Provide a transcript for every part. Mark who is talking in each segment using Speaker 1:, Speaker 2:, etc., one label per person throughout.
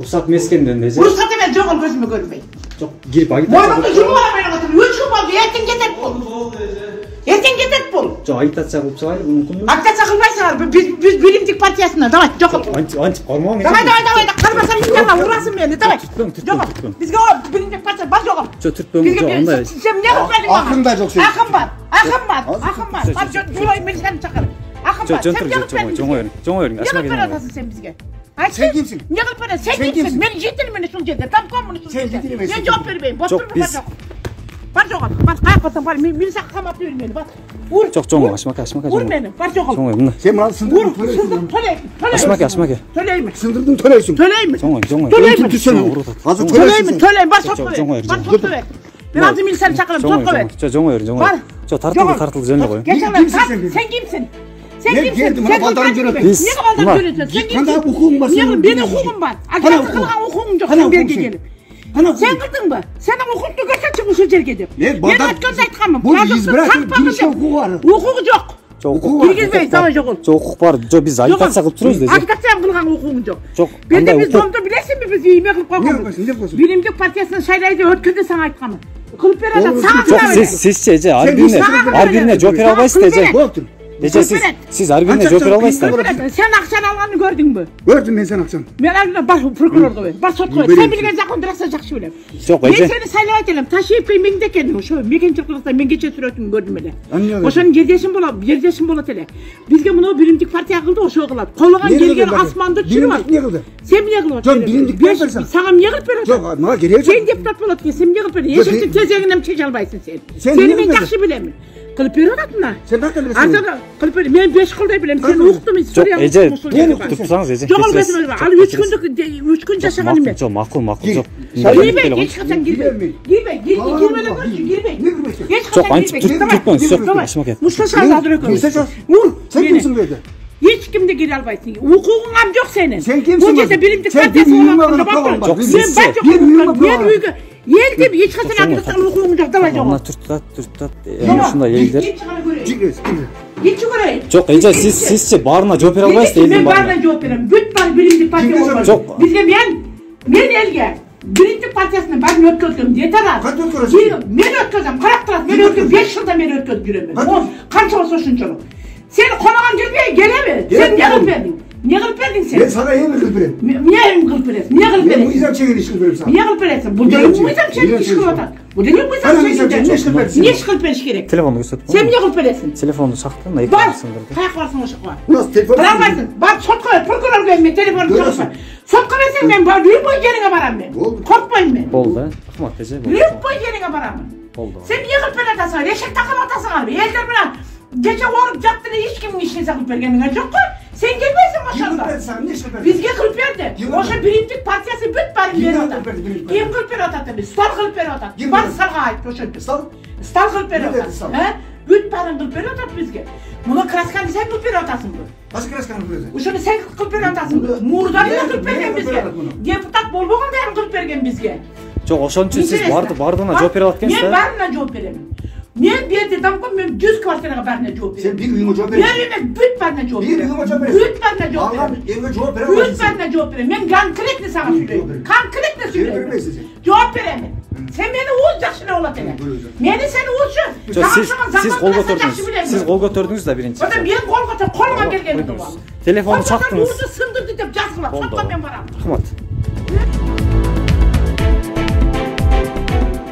Speaker 1: уруксат мескенден деже.
Speaker 2: Уруксат эмес, жок ал көзүмө көрүнбөйт.
Speaker 1: Жок, кирип агитация.
Speaker 2: Мойнумду жумуп алам мен отуруп. 3 жыл болду, эртең кетет бул. Эртең кетет бул.
Speaker 1: Жок, агитация кылып чыгайлы, мүмкүнбү?
Speaker 2: Агитация кылбайсыңар. Биз Биримдик партиясына, давай, жок.
Speaker 1: Антип кармаган.
Speaker 2: Давай, кармасам мындан урасың мени, давай. Жок. Бизге Биримдик партия бар жок.
Speaker 1: Жок, түртпөң, жок, андай.
Speaker 2: Сен эмне кылып бердиң мага?
Speaker 3: Акын да жок сен.
Speaker 2: Акын бар. Бар, жок, мен сени чакырып. Акын бар.
Speaker 1: Жоңой,
Speaker 2: Асмаге. Не кылып сен бизге?
Speaker 3: Сен кимсиң?
Speaker 2: Не кылып бересиң? Сен кимсиң? Мен жетилмин ушул жерде. Тамкоммун ушул жерде. Мен жооп бербейм. Бар жок. Бар каяка бар. Мен сага камап бермейм. Бар. Ур.
Speaker 1: Жок, жоңой, Асмаке.
Speaker 2: Ур мени. Бар жок.
Speaker 1: Жоңой, мына.
Speaker 3: Сен мына сындырдың төлейсің.
Speaker 1: Асмаке.
Speaker 2: Төлеймин.
Speaker 3: Сындырдың төлейсің.
Speaker 1: Жоңой.
Speaker 2: Төлеймин. Бар сотко бер. Мен азыр милицияны чакырам, сотко бер.
Speaker 1: Жоңой. Жок, тартылды жөнүндө кой.
Speaker 2: Сен кимсиң?
Speaker 3: Мына балдарым жүрөт.
Speaker 2: Неге балдар жүрөт? Сен
Speaker 3: кандай укугуң бар сенин?
Speaker 2: Менин укугум бар. Агитация кылган укугуң жок сен берге келип. Сен кылдыңбы? Сенин укугуңду көрсөтчү ушул жерге деп. Мен өткөндө айтканмын.
Speaker 3: Бул избиратель биринчи укугу бар.
Speaker 2: Укугу жок. Киргизбей, давай жок.
Speaker 1: Жок, укук бар. Жок, биз агитация кылып турабыз деже.
Speaker 2: Агитация кылган укугуң жок.
Speaker 1: Жок.
Speaker 2: Бенде биз домдо билесиңби биз эме кылып койгонбуз. Биримдик партиясынын шайлайды өткөндө сага айтканмын. Кылып бере атат, сага кылабыз.
Speaker 1: Жок, сизчи эже, ар бирине жооп бере албайсыз деже.
Speaker 3: Болуптур.
Speaker 1: Деже сиз ар бирине жооп бере албайсыз да.
Speaker 2: Сен акчаны алганды көрдүңбү?
Speaker 3: Көрдүм мен сен акчаны.
Speaker 2: Мен алган бар прокурорго бер. Бар сотко бер. Сен билген закондураса жакшы билем.
Speaker 1: Жок,
Speaker 2: Мен
Speaker 1: эже.
Speaker 2: сени сайлап элем. Ташиевке меңде экен. Ошо мекенчиликте мен кече сүрөтүн көрдүм эле. Ошонун жердешин болот эле. Бизге муну Биримдик партия кылды, ошо кылат. Колгон келген асманды чүрүп.
Speaker 3: Не кылды?
Speaker 2: Сен эмне кылып
Speaker 3: Жок, Биримдик партиясы.
Speaker 2: Сага эмне кылып берет?
Speaker 3: Жок, мага кереги жок.
Speaker 2: Сен депутат болот экен, сен эмне кылып берет? Эшиктин тезегинен чече албайсың сен. Сени мен жакшы билем. Кылып берип атат мына.
Speaker 3: Сен кандай билесиң?
Speaker 2: Азыр кылып бер. Мен 5 кылдай билем. Сен уктум история.
Speaker 1: Жок, эже, туруп эже.
Speaker 2: Жок, ал 3 күн жашаган эме.
Speaker 1: Жок, макул, жок.
Speaker 2: Кирбей, эч качан кирбей. Кирбеле көрчү, кирбей.
Speaker 1: Жок, антип турпоңуз, жок, Асмаке.
Speaker 2: Мушташа азыр экөөбүз.
Speaker 3: Ур, сен кимсиң беде?
Speaker 2: Эч кимди кире албайсың. Укугуң жок сенин.
Speaker 3: Сен кимсиң?
Speaker 2: Бул жерде Биримдик партиясы болот.
Speaker 1: Жок,
Speaker 2: Мен үйгө ел деп эч качан агитация укугуң жок, давай жок.
Speaker 1: Мына туртат. Ушундай элдер.
Speaker 2: Кечи көрөйүн.
Speaker 1: Жок, эже, сизчи баарына жооп бере албайсыз элдин
Speaker 2: Мен
Speaker 1: баарына.
Speaker 2: баарына жооп берем. Бүт бар Биримдик партия болот.
Speaker 1: Жок.
Speaker 2: Бизге мен элге Биримдик партиясынын баарын өткөздүм. Жетер.
Speaker 3: Кантип өткөрөсүң?
Speaker 2: Мен өткөзөм. Карап турат, мен өткөзөм. 5 жылда мен өткөзүп жүрөм. Канча болсо ошончолук. Сен коногон жүрбөй келеби? Сен эмне кылып бердиң? Эмне кылып бердиң сен?
Speaker 3: Мен сага эми кылып берем.
Speaker 2: Эмне кылып бересиң? Эмне кылып
Speaker 3: Мен
Speaker 2: бересиң?
Speaker 3: мыйзам чегин иш кылып берем сага.
Speaker 2: Эмне кылып бересиң? Бул жерде мыйзам чегин иш кылып атат. Бул жерде мыйзам чегин иш кылып бересиң. Эмне иш кылып бериш керек?
Speaker 1: Телефонду көрсөтүп.
Speaker 2: Сен эмне кылып бересиң?
Speaker 1: Телефонду чактын, эки
Speaker 2: Бар.
Speaker 1: сындырды.
Speaker 2: Каяка барсың ошоко?
Speaker 3: Нас телефон.
Speaker 2: Барбайсың. Бар сотко бер, прокурорго бер, мен телефонду чакырсам. Сотко берсең мен любой жериңе барам мен. Коркпойм мен.
Speaker 1: Болду, рахмат эже.
Speaker 2: Любой жериңе барамын.
Speaker 1: Болду.
Speaker 2: Сен эмне кылып бере атасың? Эшек такып атасыңарбы? Элдер менен кече ооруп жатты эле эч кимдин ишине кылып бергениңер жокко. Сен келбейсиң ошондо. Бизге кылып берди. Ошо Биримдик партиясы бүт баарын берип атат. Ким кылып берип атат эми? Стал кылып берип атат. Бар салга айт ошентип. Стал кылып берип атат. Бүт баарын кылып берип атат бизге. Муну красканы сен кылып берип атасыңбы?
Speaker 3: Качы красканы кылып бересиң?
Speaker 2: Ошону сен кылып берип атасыңбы? Мурданы кылып берген бизге. Депутат болбогондо эми кылып берген бизге.
Speaker 1: Жок, ошон үчүн сиз баардыгына жооп бере алат экенсиз
Speaker 2: Мен
Speaker 1: да?
Speaker 2: баарына жооп берем. Мен берди тамком, мен 100 квартирага баарына жооп берем.
Speaker 3: Сен бир үйүңө жооп бересиң.
Speaker 2: Мен эмес, бүт баарына жооп берем. Бүт баарына жооп берем.
Speaker 3: Эмге жооп бере
Speaker 2: Бүт
Speaker 3: албайсың.
Speaker 2: баарына жооп берем. Мен конкретно сага сүйлөйм. Конкретно сүйлөйм. Жооп берем. Сен мени уз жакшы эле болот эле. Мени сен узчу.
Speaker 1: Сиз кол көтөрдүңүз. Сиз кол көтөрдүңүз да биринчи.
Speaker 2: Анда мен кол көтөрүп колума келгенди бар.
Speaker 1: Телефонду чактыңыз.
Speaker 2: Узду сындырды деп жазгыла. Сотко мен барам.
Speaker 1: Рахмат.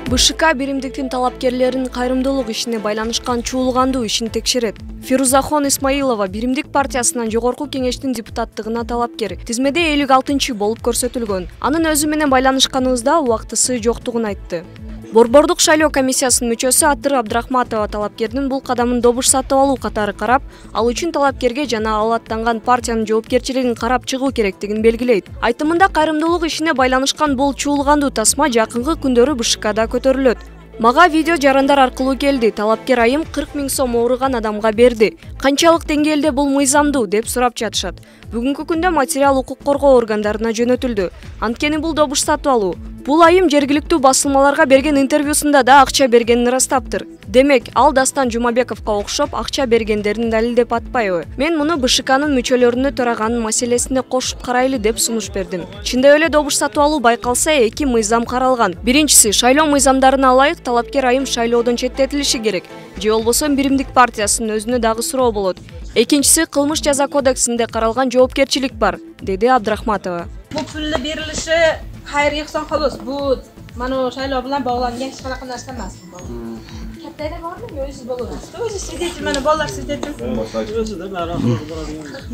Speaker 4: БШК Биримдиктин талапкерлеринин кайрымдуулук ишине байланышкан чуулгандуу ишин текшерет. Фирузахон Исмаилова Биримдик партиясынан жогорку кеңештин депутаттыгына талапкер. Тизмеде 56-чы болуп көрсөтүлгөн. Анын өзү менен байланышканыбызда убактысы жоктугун айтты. Борбордук шайлоо комиссиясынын мүчөсү Атыр Абдрахматова талапкердин бул кадамын добуш сатып алуу катары карап, ал үчүн талапкерге жана ал аттанган партиянын жоопкерчилигин карап чыгуу керектигин белгилейт. Айтымында кайрымдуулук ишине байланышкан бул чуулгандуу тасма жакынкы күндөрү БШКда көтөрүлөт. Мага видео жарандар аркылуу келди. Талапкер айым 40 000 сом ооруган адамга берди. Канчалык деңгээлде бул мыйзамдуу деп сурап жатышат. Бүгүнкү күндө материал укук коргоо органдарына жөнөтүлдү. Анткени бул добуш сатып алуу. Бул айым жергиликтүү басылмаларга берген интервьюсунда да акча бергенин ырастаптыр. Демек, ал Дастан Жумабековго окшоп акча бергендерин далилдеп атпайбы? Мен муну БШКнын мүчөлөрүнө төраганын маселесине кошуп карайлы деп сунуш бердим. Чындап эле добуш сатып алуу байкалса, эки мыйзам каралган. Биринчиси, шайлоо мыйзамдарына ылайык талапкер айым шайлоодон четтетилиши керек. Же болбосо Биримдик партиясынын өзүнө дагы суроо болот. Экинчиси, кылмыш жаза кодексинде каралган жоопкерчилик бар, деди Абдрахматова.
Speaker 5: Bu pulni berilishi xayriy ehson xolos. Bu mana shaylov bilan bog'langan hech qanaqa narsa emas bu. Kattalar bormi? O'zingiz bo'laverasiz. O'zingiz свидетель, mana bolalar свидетель.
Speaker 6: O'zida baroq boradigan
Speaker 5: 40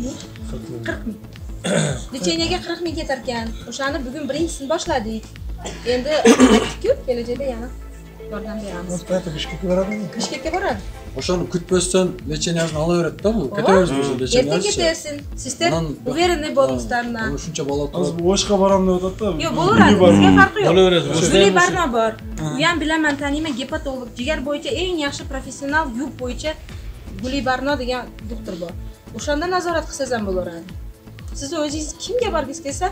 Speaker 5: ming. Litseyniyaga 40 ming ketar ekan. O'shani bugun birinchisini boshladik. Endi aytdik-ku, kelajakda yana yordam beramiz.
Speaker 3: Bishkekka boradimi?
Speaker 5: Bishkekka boradi.
Speaker 7: O'shani kutmasdan lecheniyazni olaveradi-da bu. Ketaveramiz biz lecheniyazni.
Speaker 5: Ketaversin. Sizlar уверенный bo'lingizlardan.
Speaker 7: Shuncha bola turib.
Speaker 6: Bu o'shqa boram deb o'tadi-da.
Speaker 5: Yo'q, bo'laveradi. Bizga farqi yo'q.
Speaker 6: Bo'laveradi.
Speaker 5: Guli Barno bor. U ham bilaman, taniyman, gepatolog, jigar bo'yicha eng yaxshi professional, yuk bo'yicha Guli Barno degan doktor bor. O'shanda nazorat qilsangiz ham bo'laveradi. Siz o'zingiz kimga borgingiz kelsa,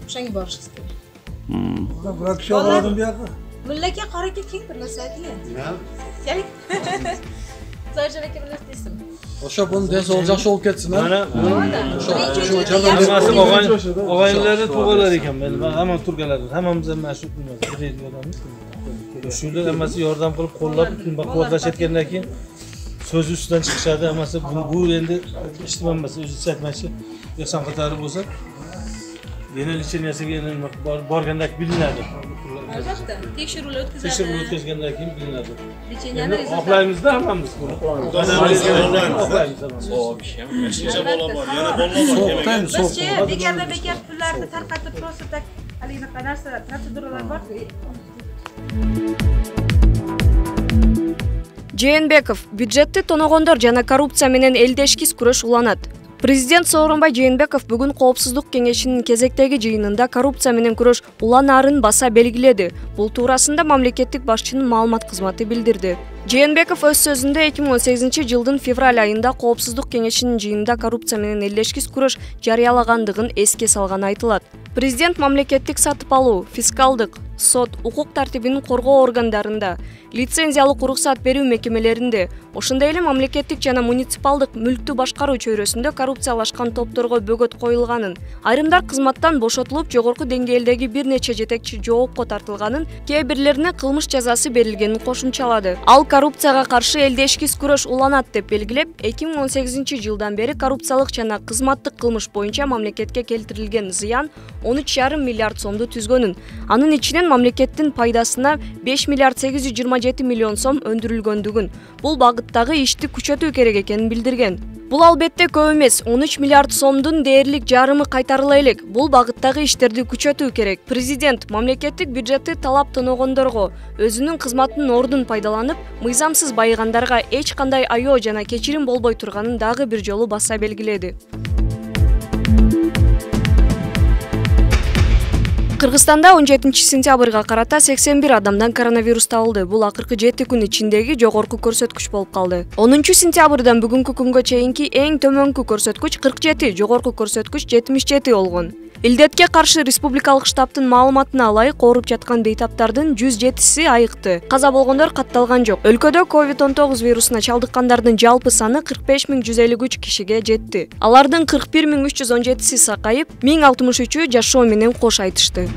Speaker 5: o'shanga borishingiz kerak.
Speaker 3: Bular kishi boradim bu yoqqa.
Speaker 5: Mullaka qoraka keng bir narsa ayting. Keling. Zoyjon aka bilan ism.
Speaker 7: O'sha buni desol yaxshi olib ketsin, ha?
Speaker 6: Mana og'aynilarni tug'alar ekan. Men hamma turgalar, hammamiz ham mana shu odammiz. Shular hammasi yordam qilib, qo'llab, quvvatlashayotgandan keyin so'z ustidan chiqishadi. Hammasi bu endi ijtimoiy o'zi aytmoqchi, inson qatori bo'lsa, yana licheniyasiga borganda bilinadi.
Speaker 5: Albatta, tekshiruvlar o'tkazadi.
Speaker 6: Tekshiruvlar o'tkazgandan keyin bilinadi.
Speaker 5: Licheniyani
Speaker 6: oqlaymizda hammamiz buni. Oqlaymiz.
Speaker 8: Yashincha bola bor, yana bolalar bor.
Speaker 5: Bizchi bekar pullarni tarqatib просто tak haligi narsalar, proseduralar bor.
Speaker 4: Жээнбеков, бюджетти тоногондор жана коррупция менен элдешкис күрөш уланат. Президент Сооронбай Жээнбеков бүгүн Коопсуздук кеңешинин кезектеги жыйынында коррупция менен күрөш уланаарын баса белгиледи. Бул туурасында мамлекеттик башчынын маалымат кызматы билдирди. Жээнбеков өз сөзүндө 2018 жылдын февраль айында Коопсуздук кеңешинин жыйынында коррупция менен элдешкис күрөш жарыялагандыгын эске салганы айтылат. Президент мамлекеттик сатып алуу, фискалдык, сот, укук тартибин коргоо органдарында, лицензиялык уруксат берүү мекемелеринде, ошондой эле мамлекеттик жана муниципалдык мүлктү башкаруу чөйрөсүндө коррупциялашкан топторго бөгөт коюлганын, айрымдар кызматтан бошотулуп, жогорку деңгээлдеги бир нече жетекчи жоопко тартылганын, кээ бирлерине кылмыш жазасы берилгенин кошумчалады. Ал коррупцияга каршы элдешкис күрөш уланат деп белгилеп, 2018 жылдан бери коррупциялык жана кызматтык кылмыш боюнча мамлекетке келтирилген зыян 13,5 миллиард сомду түзгөнүн. Анын ичинен мамлекеттин пайдасына 5 миллиард 827 миллион сом өндүрүлгөндүгүн, бул багыттагы ишти күчөтүү керек экенин билдирген. Бул албетте көп эмес, 13 миллиард сомдун дээрлик жарымы кайтарыла элек. Бул багыттагы иштерди күчөтүү керек. Президент мамлекеттик бюджетти талап тоногондорго, өзүнүн кызматынын ордун пайдаланып, мыйзамсыз байыгандарга эч кандай айоо жана кечирим болбой турганын дагы бир жолу баса белгиледи. Кыргызстанда 17 сентябрга карата 81 адамдан коронавирус табылды. Бул акыркы 7 күн ичиндеги жогорку көрсөткүч болуп калды. 10 сентябрдан бүгүнкү күнгө чейинки эң төмөнкү көрсөткүч 47, жогорку көрсөткүч 77 болгон. Илдетке каршы республикалык штабтын маалыматына ылайык ооруп жаткан бейтаптардын 107си айыкты. Каза болгондор катталган жок. Өлкөдө COVID-19 вирусуна чалдыккандардын жалпы саны 45,153 кишиге жетти. Алардын 41,317си сакайып, 1063 жашоо менен кош айтышты.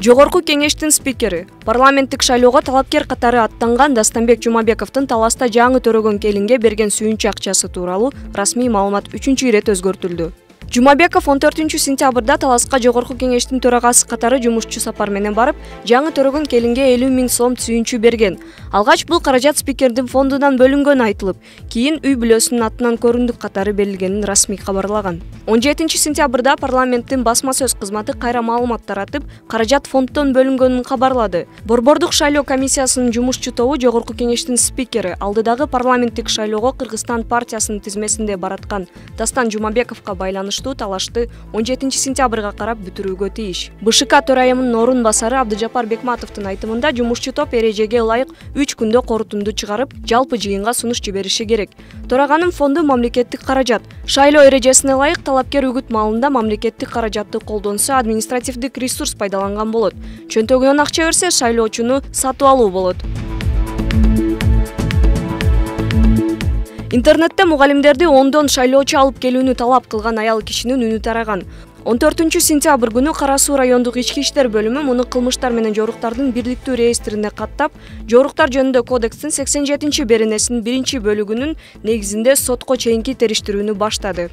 Speaker 4: Жогорку кеңештин спикери, парламенттик шайлоого талапкер катары аттанган Дастанбек Жумабековдун таласта жаңы төрөгөн келинге берген сүйүнчү акчасы тууралуу расмий маалымат 3-чү ирет өзгөртүлдү. Жумабеков 14 сентябрда таласка жогорку кеңештин төрагасы катары жумушчу сапар менен барып, жаңы төрөгөн келинге 50 000 сом сүйүнчү берген. Алгач бул каражат спикердин фондунан бөлүнгөнү айтылып, кийин үй бүлөсүнүн атынан көрүндүк катары берилгенин расмий кабарлаган. 17 сентябрда парламенттин басма сөз кызматы кайра маалымат таратып, каражат фонддон бөлүнгөнүн кабарлады. Борбордук шайлоо комиссиясынын жумушчу тобу жогорку кеңештин спикери алдыдагы парламенттик шайлоого Кыргызстан партиясынын тизмесинде бараткан Дастан Жумабековго байланыштуу катыштуу талашты 17 сентябрга карап бүтүрүүгө тийиш. БШК төрайымынын орун басары Абдыжапар Бекматовдун айтымында жумушчу топ эрежеге ылайык 3 күндө корутунду чыгарып, жалпы жыйынга сунуш жибериши керек. Төраганын фонду мамлекеттик каражат. Шайлоо эрежесине ылайык талапкер үгүт маалында мамлекеттик каражатты колдонсо административдик ресурс пайдаланган болот. Чөнтөгүнөн акча берсе шайлоочуну сатып алуу болот. Интернетте мугалимдерди ондон шайлоочу алып келүүнү талап кылган аял кишинин үнү тараган. 14 сентябрь күнү Кара Суу райондук ички иштер бөлүмү муну кылмыштар менен жоруктардын бирликтүү реестрине каттап, жоруктар жөнүндө кодекстин 87-беренесинин 1-бөлүгүнүн негизинде сотко чейинки териштирүүнү баштады.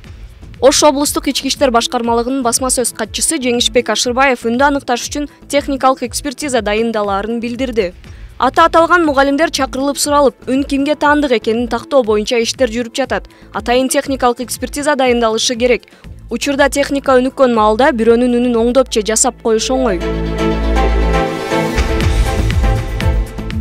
Speaker 4: Ош облустук ички иштер башкармалыгынын басма сөз катчысы Жеңишбек Ашырбаев үндү аныкташ үчүн техникалык экспертиза дайындалаарын билдирди. Ата аталган мугалимдер чакырылып суралып, үн кимге таандык экенин тактоо боюнча иштер жүрүп жатат. Атайын техникалык экспертиза дайындалышы керек. Учурда техника өнүккөн маалда бирөөнүн үнүн оңдоп же жасап коюш оңой.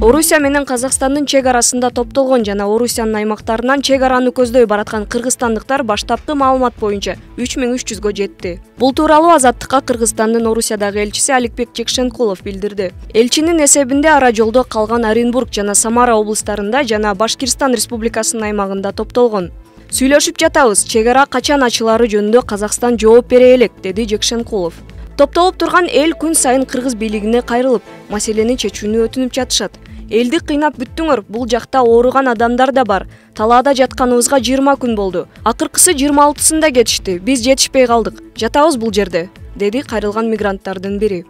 Speaker 4: Орусия менен Казакстандын чек арасында топтолгон жана Орусиянын аймактарынан чек араны көздөй бараткан кыргызстандыктар баштапкы маалымат боюнча 3300гө жетти. Бул тууралуу Азаттыкка Кыргызстандын Орусиядагы элчиси Аликбек Жекшенкулов билдирди. Элчинин эсебинде ара жолдо калган Оренбург жана Самара облустарында жана Башкирстан Республикасынын аймагында топтолгон. Сүйлөшүп жатабыз, чек ара качан ачылары жөнүндө Казакстан жооп бере элек, деди Жекшенкулов. Топтолуп турган эл күн сайын кыргыз бийлигине кайрылып, маселени чечүүнү өтүнүп жатышат. Элди кыйнап бүттүңөр, бул жакта ооруган адамдар да бар. Талаада жатканыбызга 20 күн болду. Акыркысы 26-сында кетишти. Биз жетишпей калдык. Жатабыз бул жерде, деди кайрылган мигранттардын бири.